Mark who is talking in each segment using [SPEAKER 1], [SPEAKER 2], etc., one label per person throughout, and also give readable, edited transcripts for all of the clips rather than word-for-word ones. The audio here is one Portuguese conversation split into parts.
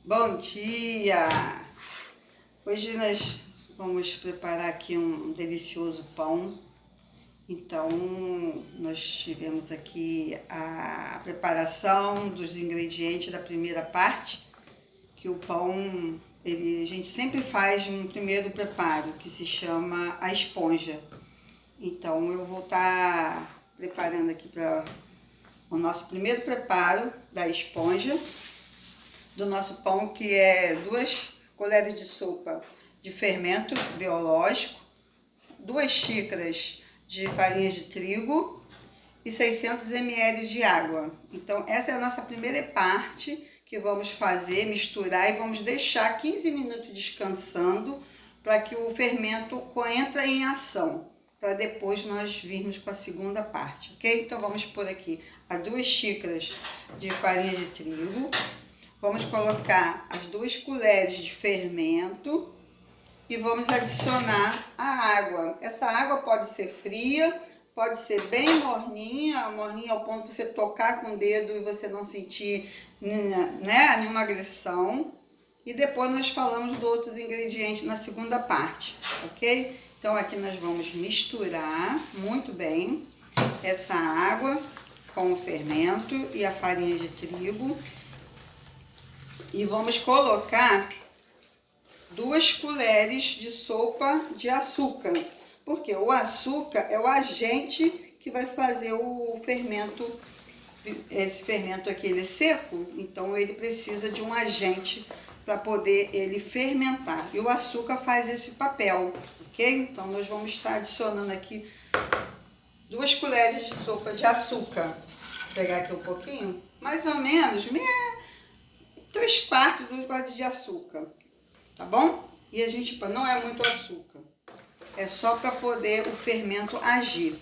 [SPEAKER 1] Bom dia! Hoje nós vamos preparar aqui um delicioso pão. Então, nós tivemos aqui a preparação dos ingredientes da primeira parte, que o pão, a gente sempre faz um primeiro preparo, que se chama a esponja. Então, eu vou estar preparando aqui para o nosso primeiro preparo da esponja do nosso pão, que é 2 colheres de sopa de fermento biológico, 2 xícaras de farinha de trigo e 600 ml de água. Então, essa é a nossa primeira parte que vamos fazer, misturar e vamos deixar 15 minutos descansando para que o fermento entre em ação, para depois nós virmos com a segunda parte, ok? Então, vamos pôr aqui as 2 xícaras de farinha de trigo. Vamos colocar as 2 colheres de fermento e vamos adicionar a água. Essa água pode ser fria, pode ser bem morninha, morninha ao ponto de você tocar com o dedo e você não sentir, né, nenhuma agressão. E depois nós falamos dos outros ingredientes na segunda parte, ok? Então aqui nós vamos misturar muito bem essa água com o fermento e a farinha de trigo. E vamos colocar 2 colheres de sopa de açúcar, porque o açúcar é o agente que vai fazer o fermento. Esse fermento aqui ele é seco, então ele precisa de um agente para poder ele fermentar. E o açúcar faz esse papel, ok? Então nós vamos estar adicionando aqui 2 colheres de sopa de açúcar. Vou pegar aqui um pouquinho, mais ou menos 3/4 dos gotas de açúcar, tá bom? E a gente não é muito açúcar, é só para poder o fermento agir,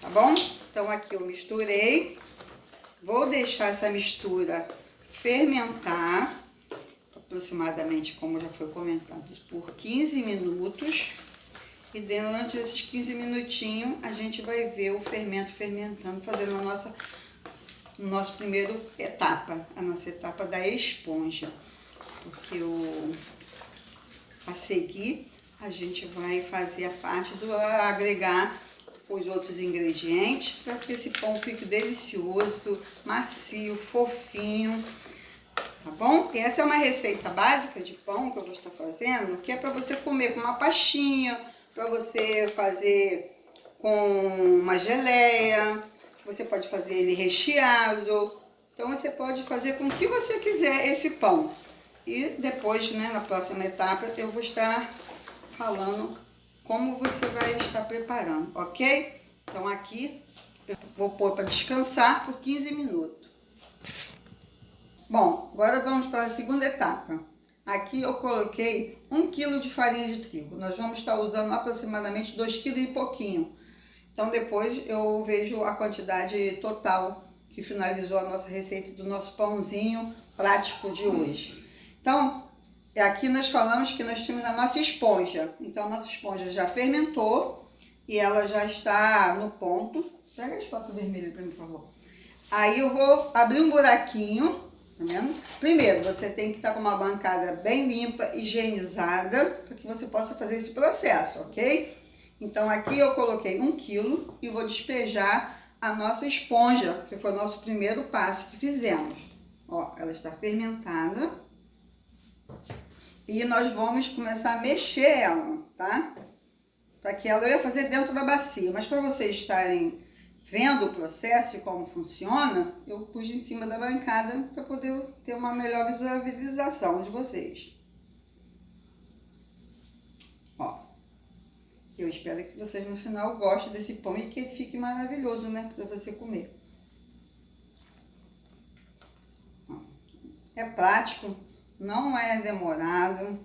[SPEAKER 1] tá bom? Então aqui eu misturei, vou deixar essa mistura fermentar, aproximadamente, como já foi comentado, por 15 minutos. E durante esses 15 minutinhos a gente vai ver o fermento fermentando, fazendo a nossa primeira etapa, a nossa etapa da esponja, porque a seguir a gente vai fazer a parte do agregar os outros ingredientes para que esse pão fique delicioso, macio, fofinho, tá bom? E essa é uma receita básica de pão que eu vou estar fazendo, que é para você comer com uma pastinha, para você fazer com uma geleia. Você pode fazer ele recheado, então você pode fazer com o que você quiser esse pão. E depois, né, na próxima etapa, eu vou estar falando como você vai estar preparando, ok? Então aqui eu vou pôr para descansar por 15 minutos. Bom, agora vamos para a segunda etapa. Aqui eu coloquei 1 kg de farinha de trigo. Nós vamos estar usando aproximadamente 2 kg e pouquinho. Então, depois eu vejo a quantidade total que finalizou a nossa receita do nosso pãozinho prático de hoje. Então, aqui nós falamos que nós temos a nossa esponja. Então, a nossa esponja já fermentou e ela já está no ponto. Pega a espátula vermelha para mim, por favor. Aí eu vou abrir um buraquinho, tá vendo? Primeiro, você tem que estar com uma bancada bem limpa, higienizada, para que você possa fazer esse processo, ok? Então, aqui eu coloquei 1 kg e vou despejar a nossa esponja, que foi o nosso primeiro passo que fizemos. Ó, ela está fermentada. E nós vamos começar a mexer ela, tá? Para que ela, eu ia fazer dentro da bacia, mas para vocês estarem vendo o processo e como funciona, eu pus em cima da bancada para poder ter uma melhor visualização de vocês. Ó. Eu espero que vocês no final gostem desse pão e que ele fique maravilhoso, né? Para você comer. É prático, não é demorado,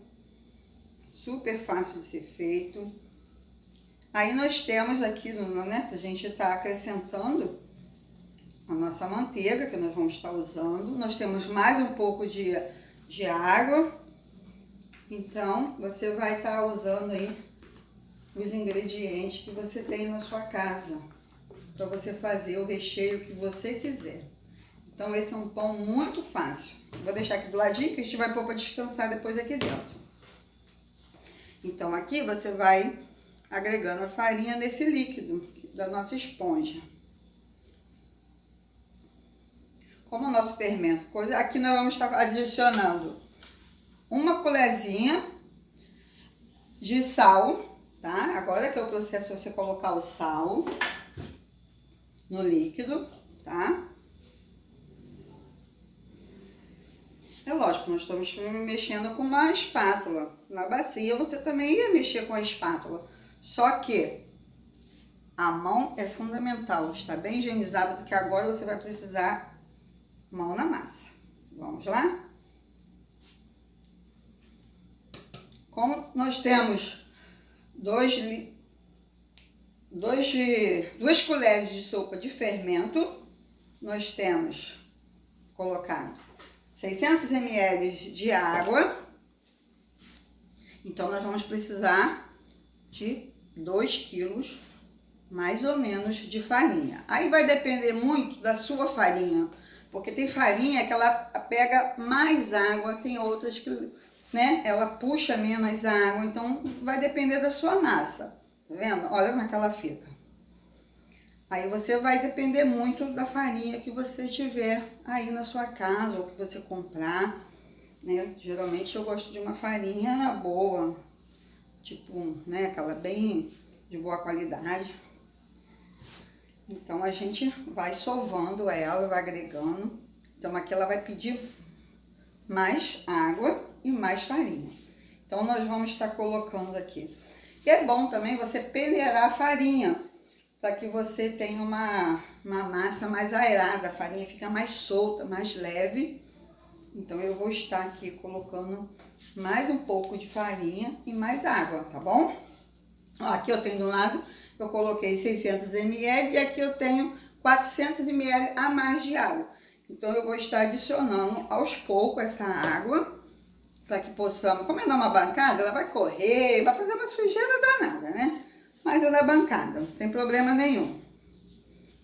[SPEAKER 1] super fácil de ser feito. Aí nós temos aqui, né? A gente está acrescentando a nossa manteiga, que nós vamos estar usando. Nós temos mais um pouco de água. Então, você vai estar usando aí os ingredientes que você tem na sua casa, para você fazer o recheio que você quiser. Então esse é um pão muito fácil. Vou deixar aqui do ladinho que a gente vai pôr para descansar depois aqui dentro. Então aqui você vai agregando a farinha nesse líquido da nossa esponja. Como o nosso fermento, aqui nós vamos estar adicionando uma colherzinha de sal, tá? Agora que é o processo você colocar o sal no líquido, tá? É lógico, nós estamos mexendo com uma espátula. Na bacia você também ia mexer com a espátula. Só que a mão é fundamental, está bem higienizada, porque agora você vai precisar mão na massa. Vamos lá? Como nós temos 2 colheres de sopa de fermento, nós temos colocado 600 ml de água. Então, nós vamos precisar de 2 quilos, mais ou menos, de farinha. Aí vai depender muito da sua farinha, porque tem farinha que ela pega mais água, tem outras que, né, ela puxa menos água, então vai depender da sua massa, tá vendo? Olha como é que ela fica. Aí você vai depender muito da farinha que você tiver aí na sua casa ou que você comprar, né? Geralmente eu gosto de uma farinha boa, tipo, né, aquela bem de boa qualidade. Então a gente vai sovando ela, vai agregando. Então aqui ela vai pedir mais água e mais farinha. Então nós vamos estar colocando aqui. E é bom também você peneirar a farinha, para que você tenha uma massa mais aerada, a farinha fica mais solta, mais leve. Então eu vou estar aqui colocando mais um pouco de farinha e mais água, tá bom? Ó, aqui eu tenho do lado, eu coloquei 600 ml e aqui eu tenho 400 ml a mais de água. Então eu vou estar adicionando aos poucos essa água, para que possamos, como é numa bancada, ela vai correr, vai fazer uma sujeira danada, né? Mas é na bancada, não tem problema nenhum.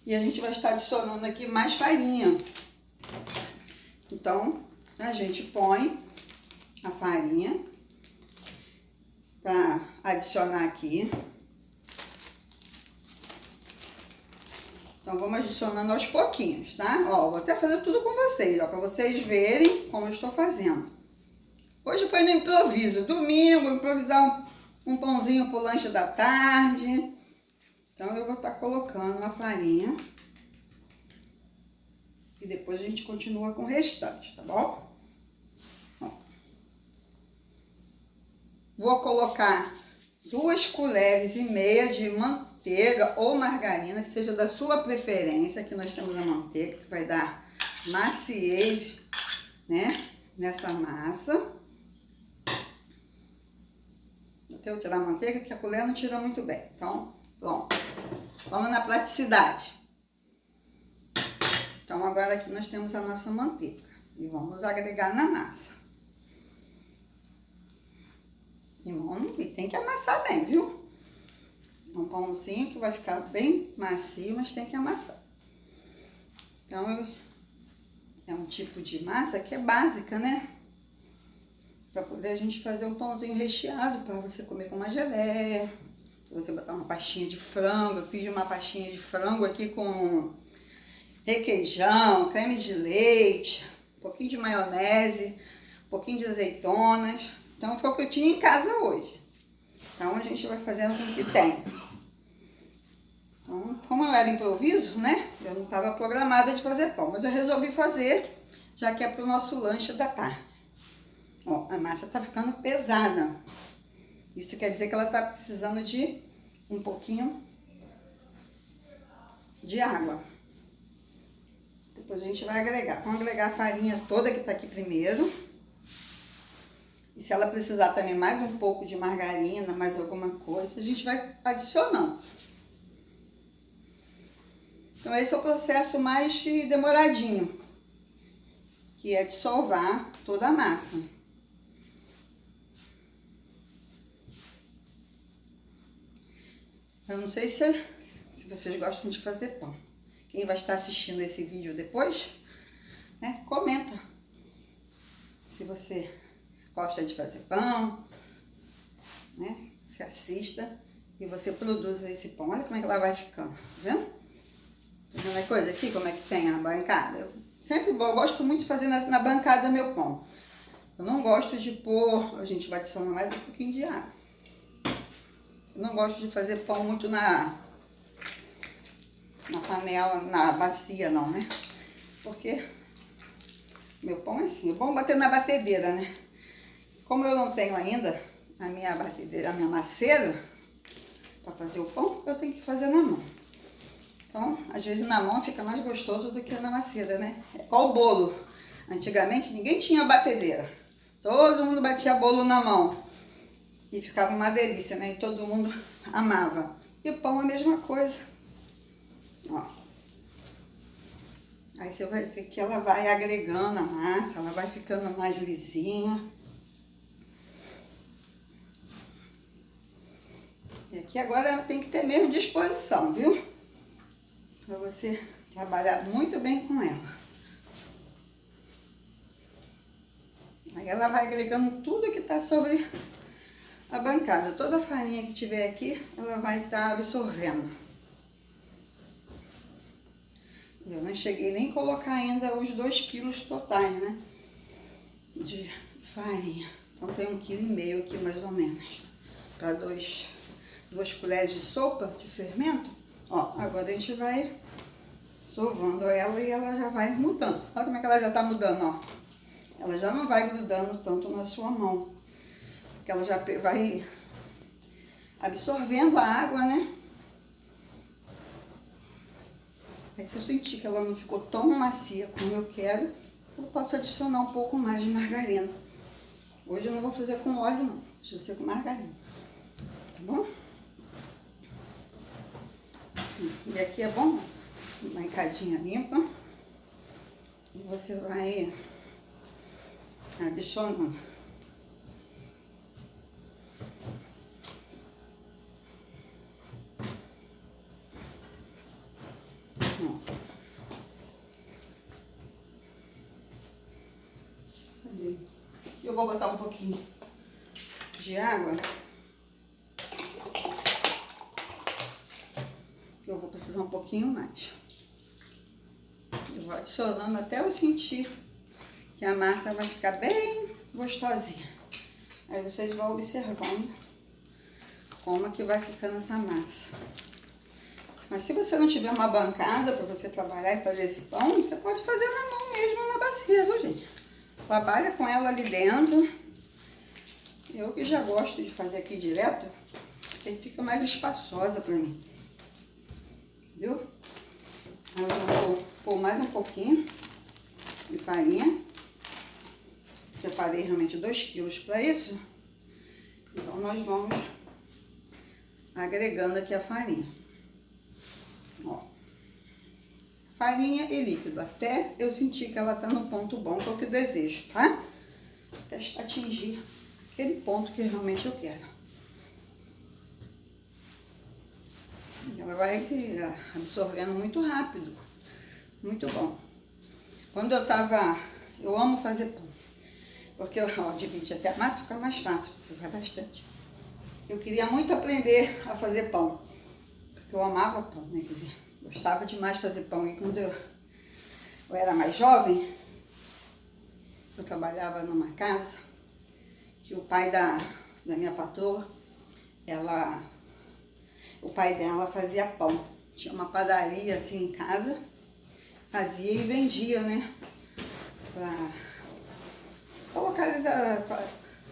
[SPEAKER 1] E a gente vai estar adicionando aqui mais farinha. Então, a gente põe a farinha para adicionar aqui. Então, vamos adicionando aos pouquinhos, tá? Ó, vou até fazer tudo com vocês, ó, para vocês verem como eu estou fazendo. Hoje foi no improviso, domingo, improvisar um pãozinho pro lanche da tarde. Então eu vou estar colocando a farinha. E depois a gente continua com o restante, tá bom? Ó. Vou colocar 2,5 colheres de manteiga ou margarina, que seja da sua preferência. Aqui nós temos a manteiga, que vai dar maciez, né, nessa massa. Eu tirar a manteiga, que a colher não tira muito bem. Então, pronto. Vamos na praticidade. Então, agora aqui nós temos a nossa manteiga. E vamos agregar na massa. E tem que amassar bem, viu? Um pãozinho que vai ficar bem macio, mas tem que amassar. Então, é um tipo de massa que é básica, né? Para poder a gente fazer um pãozinho recheado para você comer com uma geleia, para você botar uma pastinha de frango. Eu fiz uma pastinha de frango aqui com requeijão, creme de leite, um pouquinho de maionese, um pouquinho de azeitonas. Então foi o que eu tinha em casa hoje. Então a gente vai fazendo com o que tem. Então, como eu era improviso, né? Eu não estava programada de fazer pão, mas eu resolvi fazer, já que é para o nosso lanche da tarde. Ó, a massa tá ficando pesada. Isso quer dizer que ela tá precisando de um pouquinho de água. Depois a gente vai agregar. Vamos agregar a farinha toda que tá aqui primeiro. E se ela precisar também mais um pouco de margarina, mais alguma coisa, a gente vai adicionando. Então esse é o processo mais demoradinho, que é de sovar toda a massa. Eu não sei se vocês gostam de fazer pão. Quem vai estar assistindo esse vídeo depois né? Comenta se você gosta de fazer pão, né? Você assista e você produza esse pão. Olha como é que ela vai ficando, tá vendo? Tá vendo a coisa aqui, como é que tem a bancada? Eu sempre gosto muito de fazer na bancada meu pão. Eu não gosto de pôr, a gente vai adicionar mais um pouquinho de água. Eu não gosto de fazer pão muito na panela, na bacia não, né? Porque meu pão é assim, é bom bater na batedeira, né? Como eu não tenho ainda a minha batedeira, a minha maceira para fazer o pão, eu tenho que fazer na mão. Então, às vezes na mão fica mais gostoso do que na maceira, né? É igual o bolo. Antigamente ninguém tinha batedeira. Todo mundo batia bolo na mão. E ficava uma delícia, né? E todo mundo amava. E o pão é a mesma coisa. Ó. Aí você vai ver que ela vai agregando a massa, ela vai ficando mais lisinha. E aqui agora ela tem que ter mesmo disposição, viu? Para você trabalhar muito bem com ela. Aí ela vai agregando tudo que está sobre a bancada. Toda a farinha que tiver aqui, ela vai estar absorvendo. Eu não cheguei nem a colocar ainda os 2 quilos totais, né? De farinha. Então tem 1,5 kg aqui mais ou menos. Para 2 colheres de sopa de fermento. Ó, agora a gente vai sovando ela e ela já vai mudando. Olha como é que ela já tá mudando, ó. Ela já não vai grudando tanto na sua mão. Porque ela já vai absorvendo a água, né? Aí se eu sentir que ela não ficou tão macia como eu quero, eu posso adicionar um pouco mais de margarina. Hoje eu não vou fazer com óleo não, deixa eu fazer com margarina. Tá bom? E aqui é bom, uma encadinha limpa. E você vai adicionando. Eu vou botar um pouquinho de água. Eu vou precisar um pouquinho mais. Eu vou adicionando até eu sentir que a massa vai ficar bem gostosinha. Aí vocês vão observando como é que vai ficando essa massa. Mas se você não tiver uma bancada para você trabalhar e fazer esse pão, você pode fazer na mão mesmo, na bacia, viu, gente? Trabalha com ela ali dentro. Eu que já gosto de fazer aqui direto, porque fica mais espaçosa para mim. Viu? Agora eu vou pôr mais um pouquinho de farinha. Separei realmente 2 quilos para isso. Então nós vamos agregando aqui a farinha. Ó. Farinha e líquido, até eu sentir que ela tá no ponto bom, que é o que eu desejo, tá? Até atingir aquele ponto que realmente eu quero. E ela vai absorvendo muito rápido, muito bom. Quando eu amo fazer pão, porque eu dividi até a massa, fica mais fácil, porque vai bastante. Eu queria muito aprender a fazer pão, porque eu amava pão, né? Quer dizer, gostava demais de fazer pão. E quando eu era mais jovem, eu trabalhava numa casa que o pai da minha patroa, o pai dela fazia pão. Tinha uma padaria assim em casa, fazia e vendia, né? Pra localizar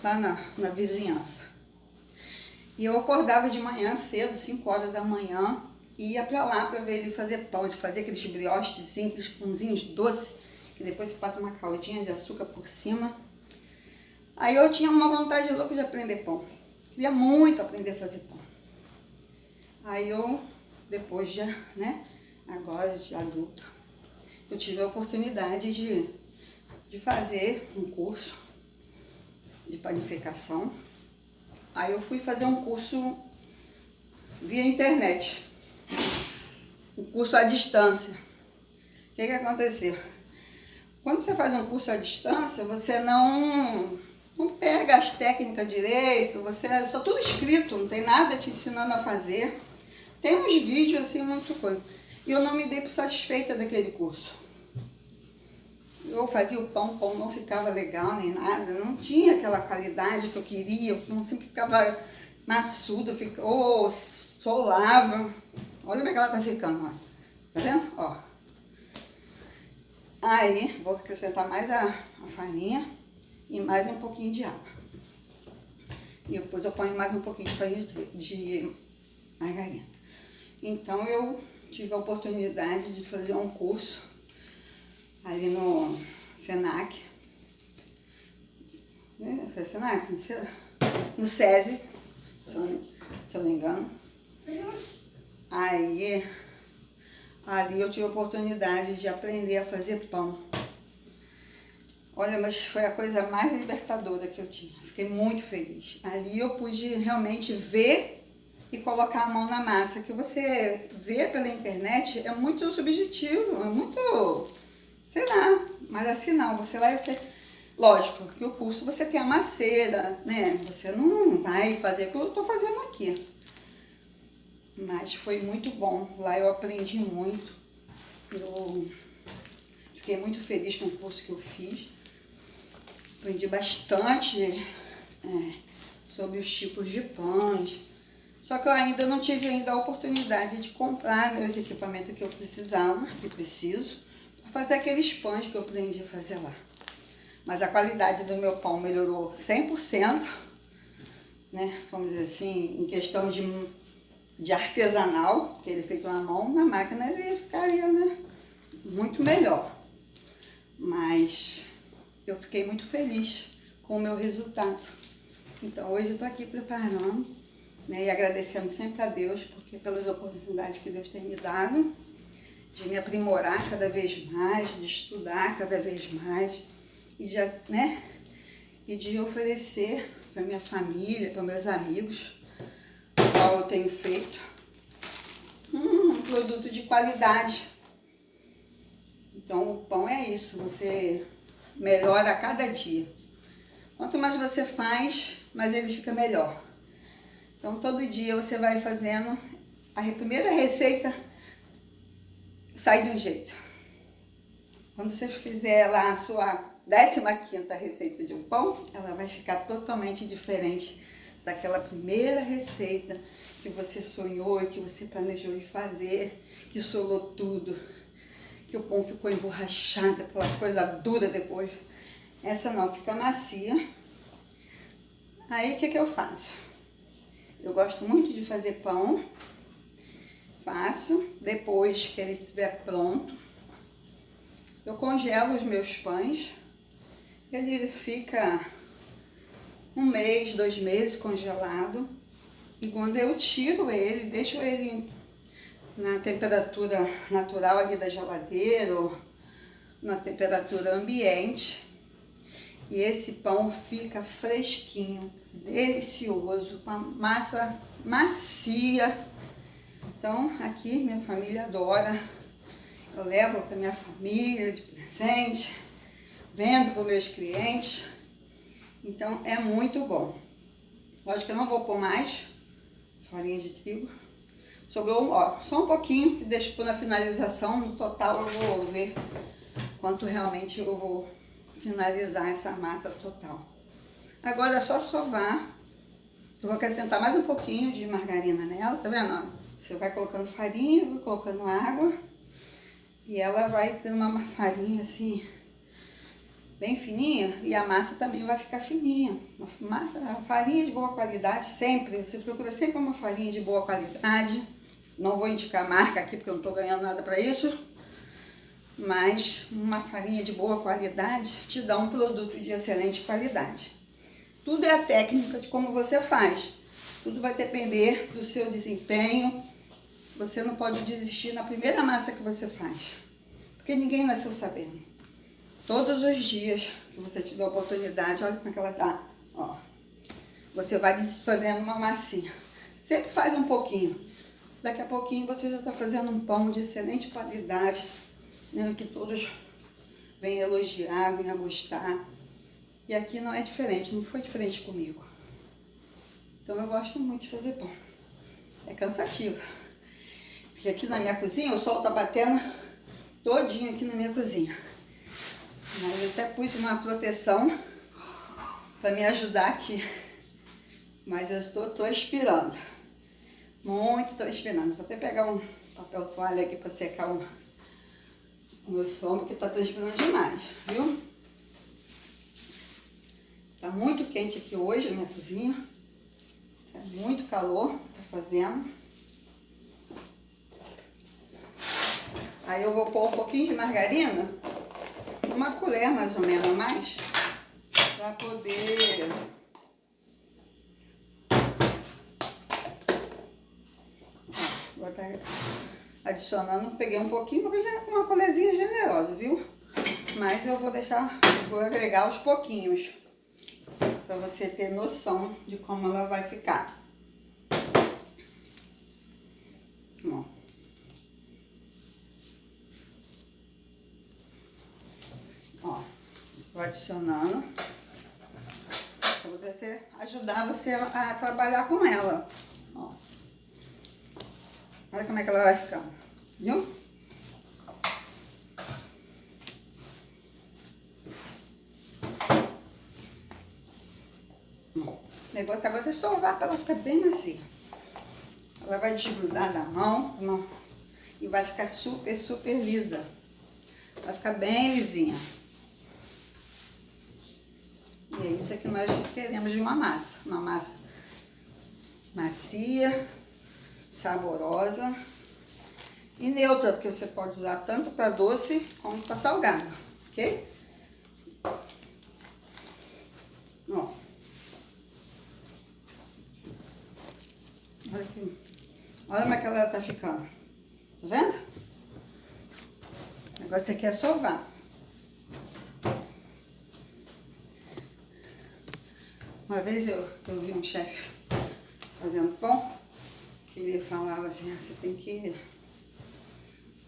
[SPEAKER 1] lá na vizinhança. E eu acordava de manhã cedo, 5 horas da manhã, e ia pra lá pra ver ele fazer pão, de fazer aqueles brioches simples, pãozinhos doces, que depois você passa uma caldinha de açúcar por cima. Aí eu tinha uma vontade louca de aprender pão. Queria muito aprender a fazer pão. Aí eu, depois de, né, agora de adulta, eu tive a oportunidade de fazer um curso de panificação. Aí eu fui fazer um curso via internet, um curso à distância. O que aconteceu? quando você faz um curso à distância, você não pega as técnicas direito, você é só tudo escrito, não tem nada te ensinando a fazer. Tem uns vídeos assim, muito coisa. E eu não me dei por satisfeita daquele curso. Eu fazia o pão não ficava legal nem nada, não tinha aquela qualidade que eu queria, o pão sempre ficava maçudo, ou solava. Olha como é que ela tá ficando, ó. Tá vendo? Ó. Aí, vou acrescentar mais a farinha e mais um pouquinho de água. E depois eu ponho mais um pouquinho de farinha de margarina. Então, eu tive a oportunidade de fazer um curso ali no Senac. Foi Senac? No SESI, se eu não me engano. Aí, ali eu tive a oportunidade de aprender a fazer pão. Olha, mas foi a coisa mais libertadora que eu tinha. Fiquei muito feliz. Ali eu pude realmente ver e colocar a mão na massa. Que você vê pela internet é muito subjetivo, é muito, sei lá, mas assim não, você lá, lógico que o curso você tem a maceira, né? Você não vai fazer o que eu estou fazendo aqui. Mas foi muito bom. Lá eu aprendi muito. Eu fiquei muito feliz com o curso que eu fiz. Aprendi bastante sobre os tipos de pães. Só que eu ainda não tive a oportunidade de comprar, né, os equipamentos que eu precisava, que preciso, para fazer aqueles pães que eu aprendi a fazer lá. Mas a qualidade do meu pão melhorou 100%, né? Vamos dizer assim, em questão de artesanal, que ele é feito na mão, na máquina ele ficaria, né, muito melhor. Mas eu fiquei muito feliz com o meu resultado. Então hoje eu estou aqui preparando, né, e agradecendo sempre a Deus porque pelas oportunidades que Deus tem me dado, de me aprimorar cada vez mais, de estudar cada vez mais e de oferecer para minha família, para meus amigos, o qual eu tenho feito um produto de qualidade. Então o pão é isso, você melhora a cada dia. Quanto mais você faz, mais ele fica melhor. Então todo dia você vai fazendo, a primeira receita sai de um jeito. Quando você fizer lá a sua 15ª receita de um pão, ela vai ficar totalmente diferente daquela primeira receita que você sonhou e que você planejou de fazer, que solou tudo, que o pão ficou emborrachado, aquela coisa dura depois. Essa não, fica macia. Aí o que eu faço? Eu gosto muito de fazer pão. Faço, depois que ele estiver pronto, eu congelo os meus pães. Ele fica 1 mês, 2 meses congelado. E quando eu tiro ele, deixo ele na temperatura natural ali da geladeira ou na temperatura ambiente. E esse pão fica fresquinho, delicioso, com a massa macia. Então, aqui minha família adora. Eu levo para minha família de presente, vendo para os meus clientes. Então, é muito bom. Lógico que eu não vou pôr mais farinha de trigo. Sobrou, ó, só um pouquinho, que deixo por na finalização. No total eu vou ver quanto realmente eu vou finalizar essa massa total. Agora é só sovar. Eu vou acrescentar mais um pouquinho de margarina nela, tá vendo? Você vai colocando farinha, vai colocando água e ela vai ter uma farinha assim, bem fininha, e a massa também vai ficar fininha. A farinha de boa qualidade sempre, você procura sempre uma farinha de boa qualidade. Não vou indicar marca aqui porque eu não estou ganhando nada para isso. Mas uma farinha de boa qualidade te dá um produto de excelente qualidade. Tudo é a técnica de como você faz. Tudo vai depender do seu desempenho. Você não pode desistir na primeira massa que você faz. Porque ninguém nasceu sabendo. Todos os dias que você tiver a oportunidade, olha como é que ela tá. Ó, você vai fazendo uma massinha. Sempre faz um pouquinho. Daqui a pouquinho você já está fazendo um pão de excelente qualidade, né, que todos venha elogiar, venha gostar. E aqui não é diferente, não foi diferente comigo. Então eu gosto muito de fazer pão. É cansativo. Porque aqui na minha cozinha o sol tá batendo todinho aqui na minha cozinha. Mas eu até pus uma proteção para me ajudar aqui. Mas eu estou transpirando. Muito transpirando. Vou até pegar um papel toalha aqui para secar o meu estômago, que está transpirando demais, viu? Tá muito quente aqui hoje na minha cozinha. Tá muito calor, tá fazendo. Aí eu vou pôr um pouquinho de margarina, uma colher mais ou menos a mais, para poder vou estar adicionando. Peguei um pouquinho, porque já é uma colherzinha generosa, viu? Mas eu vou deixar, vou agregar aos pouquinhos, para você ter noção de como ela vai ficar. Ó, vou adicionando, para você ajudar você a trabalhar com ela. Ó, olha como é que ela vai ficando, viu? O negócio agora é sovar para ela ficar bem macia. Ela vai desgrudar da mão e vai ficar super, super lisa. Vai ficar bem lisinha. E é isso que nós queremos de uma massa. Uma massa macia, saborosa e neutra, porque você pode usar tanto para doce como para salgado, ok? Ó. Olha aqui. Olha como é que ela tá ficando. Tá vendo? O negócio aqui é sovar. Uma vez eu vi um chefe fazendo pão, que ele falava assim, você tem que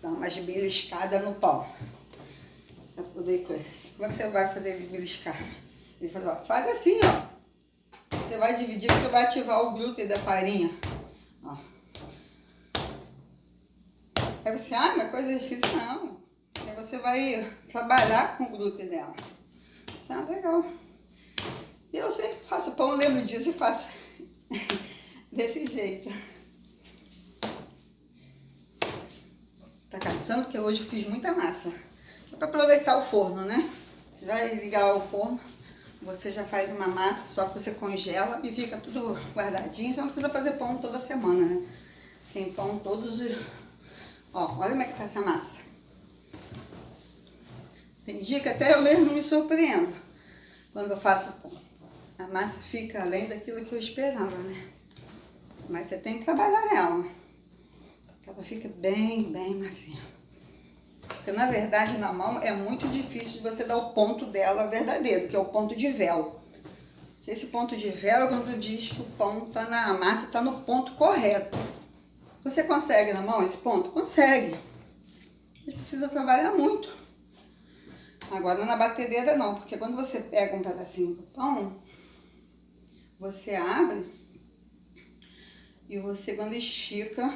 [SPEAKER 1] dar umas beliscadas no pão. Pra poder coisa. Como é que você vai fazer ele beliscar? Ele falou, ó, faz assim, ó. Você vai dividir, você vai ativar o glúten da farinha. Ó. Aí você, mas coisa difícil não. Aí você vai trabalhar com o glúten dela. Isso é legal. E eu sempre faço pão, eu lembro disso e faço desse jeito. Tá cansando porque hoje eu fiz muita massa. É para aproveitar o forno, né? Você vai ligar o forno, você já faz uma massa, só que você congela e fica tudo guardadinho. Você não precisa fazer pão toda semana, né? Tem pão todos os... Ó, olha como é que tá essa massa. Tem dia que até eu mesmo me surpreendo quando eu faço pão. A massa fica além daquilo que eu esperava, né? Mas você tem que trabalhar ela. Porque ela fica bem, bem macia. Porque na verdade na mão é muito difícil de você dar o ponto dela verdadeiro, que é o ponto de véu. Esse ponto de véu é quando diz que o pão tá a massa tá no ponto correto. Você consegue na mão esse ponto? Consegue. Você precisa trabalhar muito. Agora na batedeira não, porque quando você pega um pedacinho do pão, você abre e você quando estica,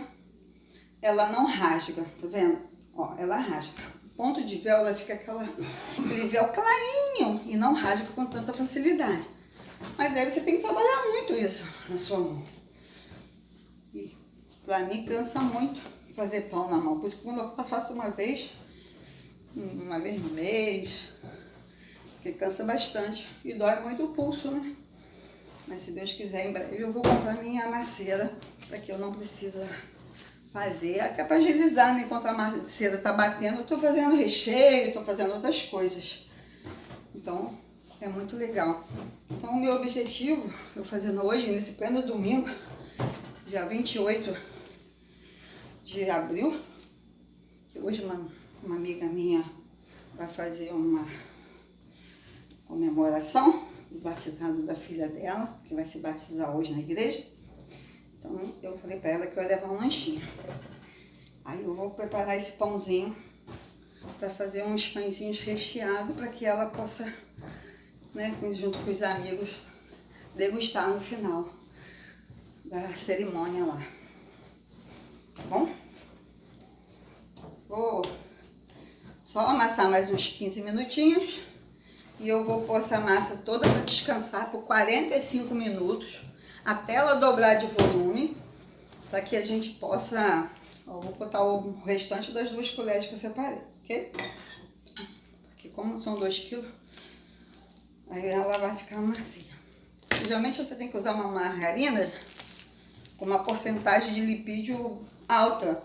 [SPEAKER 1] ela não rasga, tá vendo? Ó, ela rasga. O ponto de véu, ela fica aquele véu clarinho e não rasga com tanta facilidade. Mas aí você tem que trabalhar muito isso na sua mão. E pra mim cansa muito fazer pão na mão. Por isso que quando eu faço uma vez no mês, porque cansa bastante e dói muito o pulso, né? Mas se Deus quiser, em breve eu vou comprar minha maceira, para que eu não precisa fazer, até para agilizar, né? Enquanto a maceira tá batendo, eu tô fazendo recheio, tô fazendo outras coisas. Então, é muito legal. Então, o meu objetivo, eu fazendo hoje, nesse pleno domingo, dia 28 de abril, que hoje uma amiga minha vai fazer uma comemoração do batizado da filha dela, que vai se batizar hoje na igreja. Então eu falei para ela que eu ia levar um lanchinho. Aí eu vou preparar esse pãozinho para fazer uns pãezinhos recheados para que ela possa, né, junto com os amigos, degustar no final da cerimônia lá. Tá bom? Vou só amassar mais uns 15 minutinhos e eu vou pôr essa massa toda para descansar por 45 minutos até ela dobrar de volume, para que a gente possa... Ó, vou botar o restante das 2 colheres que eu separei, ok? Porque como são 2 quilos, aí ela vai ficar macia. Geralmente você tem que usar uma margarina com uma porcentagem de lipídio alta.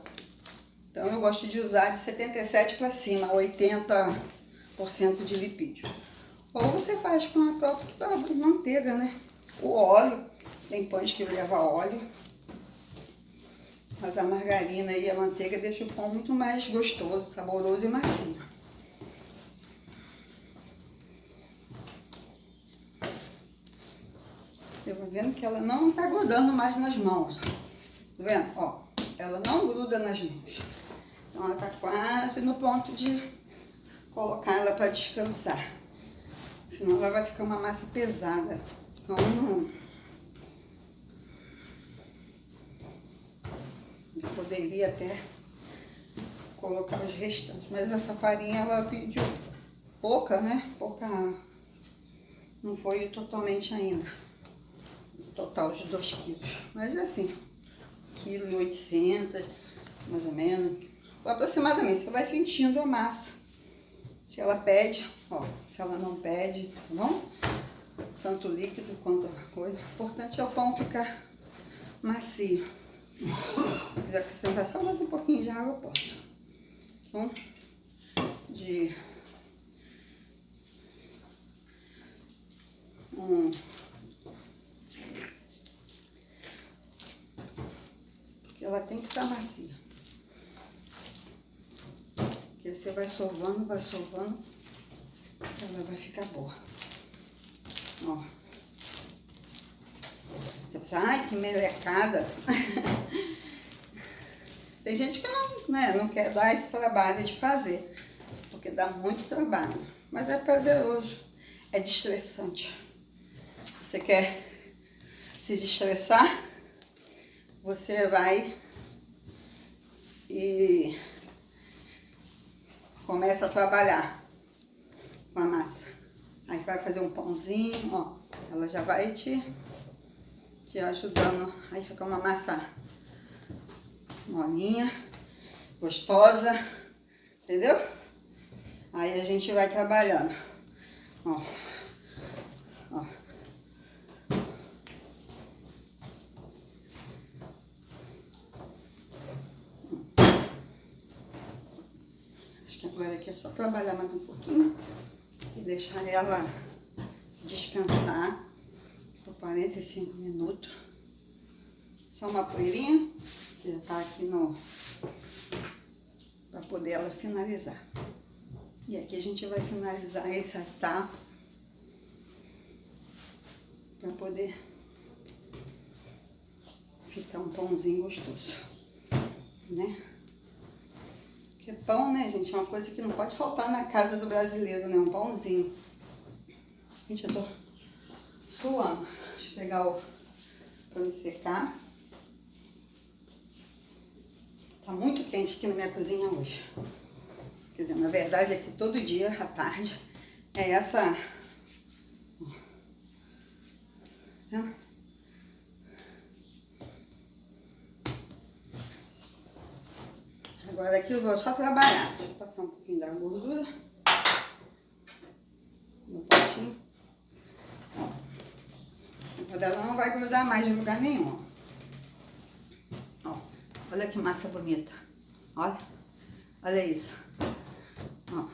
[SPEAKER 1] Então eu gosto de usar de 77 para cima, 80% de lipídio. Ou você faz com a própria manteiga, né? O óleo, tem pães que leva óleo. Mas a margarina e a manteiga deixam o pão muito mais gostoso, saboroso e macio. Eu vou vendo que ela não tá grudando mais nas mãos. Tá vendo? Ó, ela não gruda nas mãos. Então ela tá quase no ponto de colocar ela para descansar. Senão ela vai ficar uma massa pesada. Então, eu poderia até colocar os restantes, mas essa farinha ela pediu pouca, né? Pouca, não foi totalmente ainda, o total de 2 quilos, mas assim, 1,8 kg, mais ou menos, aproximadamente. Você vai sentindo a massa, se ela pede, ó, se ela não pede, tá bom? Tanto líquido quanto a coisa, o importante é o pão ficar macio. Se quiser acrescentar só mais um pouquinho de água, eu posso. Então, porque ela tem que estar macia. Porque você vai sovando, ela vai ficar boa. Ó. Você pensa, ai, que melecada. Tem gente que não, né, não quer dar esse trabalho de fazer, porque dá muito trabalho. Mas é prazeroso, é desestressante. Você quer se desestressar, você vai e começa a trabalhar com a massa. Aí vai fazer um pãozinho, ó, ela já vai te ajudando. Aí fica uma massa molinha, gostosa, entendeu? Aí a gente vai trabalhando, ó, ó. Acho que agora aqui é só trabalhar mais um pouquinho e deixar ela descansar por 45 minutos. Só uma poeirinha, que já tá aqui para poder ela finalizar. E aqui a gente vai finalizar essa etapa para poder ficar um pãozinho gostoso, né? Porque pão, né, gente, é uma coisa que não pode faltar na casa do brasileiro, né? Um pãozinho. Gente, eu tô suando. Deixa eu pegar o para me secar. Tá muito quente aqui na minha cozinha hoje. Quer dizer, na verdade é que todo dia, à tarde, é essa... Tá vendo? Agora aqui eu vou só trabalhar. Deixa eu passar um pouquinho da gordura no potinho. Ó. Agora ela não vai grudar mais em lugar nenhum. Ó. Olha que massa bonita. Olha. Olha isso. Ó.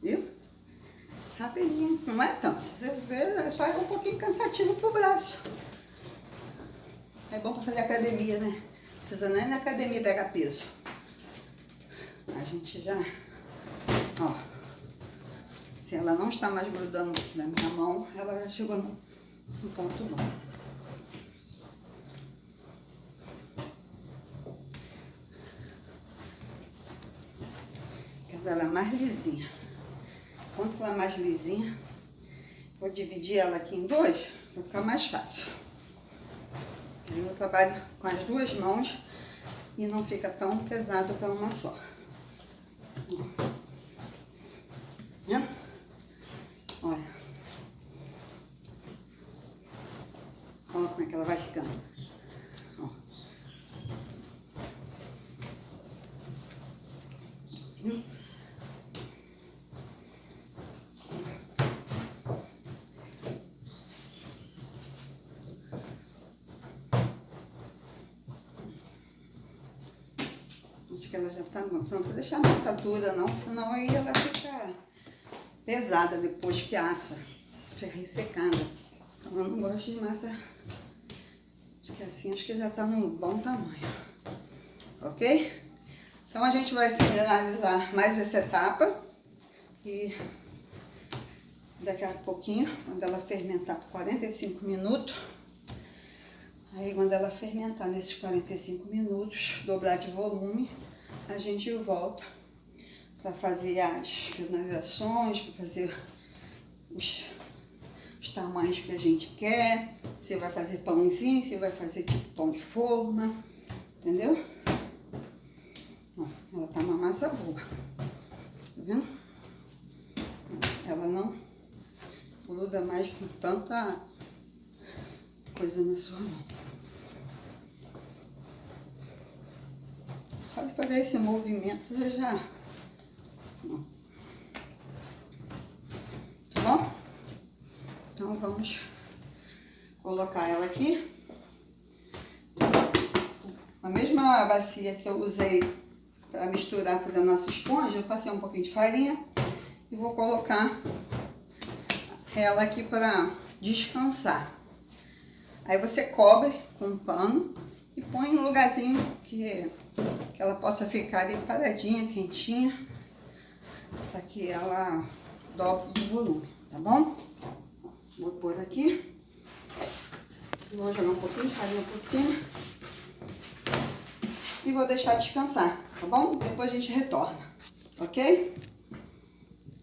[SPEAKER 1] Viu? Rapidinho. Não é tanto. Se você ver, é só um pouquinho cansativo pro braço. É bom pra fazer academia, né? Precisa nem na academia pegar peso. A gente já... Ó. Se ela não está mais grudando na minha mão, ela já chegou no ponto bom. ela é mais lisinha. Quanto ela é mais lisinha, vou dividir ela aqui em dois, vai ficar mais fácil. Aí eu trabalho com as duas mãos e não fica tão pesado para uma só. Vendo? Olha. Olha como é que ela vai ficando. Ó. Viu? Acho que ela já tá bom. Não vou deixar a massa dura não, senão aí ela fica pesada depois que assa. Fica ressecada. Então eu não gosto de massa. Acho que assim, acho que já tá num bom tamanho. Ok? Então a gente vai finalizar mais essa etapa. E daqui a pouquinho, quando ela fermentar por 45 minutos, aí quando ela fermentar nesses 45 minutos, dobrar de volume, a gente volta para fazer as finalizações, para fazer os tamanhos que a gente quer. Você vai fazer pãozinho, você vai fazer tipo pão de forma, entendeu? Ó, ela tá uma massa boa, tá vendo? Ela não gruda mais com tanta coisa na sua mão. Só de fazer esse movimento você já... Tá bom? Então vamos colocar ela aqui. A mesma bacia que eu usei para misturar, fazer a nossa esponja, eu passei um pouquinho de farinha e vou colocar ela aqui para descansar. Aí você cobre com um pano e põe em um lugarzinho que ela possa ficar ali paradinha, quentinha, para que ela dobre de volume, tá bom? Vou pôr aqui, vou jogar um pouquinho de farinha por cima e vou deixar descansar, tá bom? Depois a gente retorna, ok?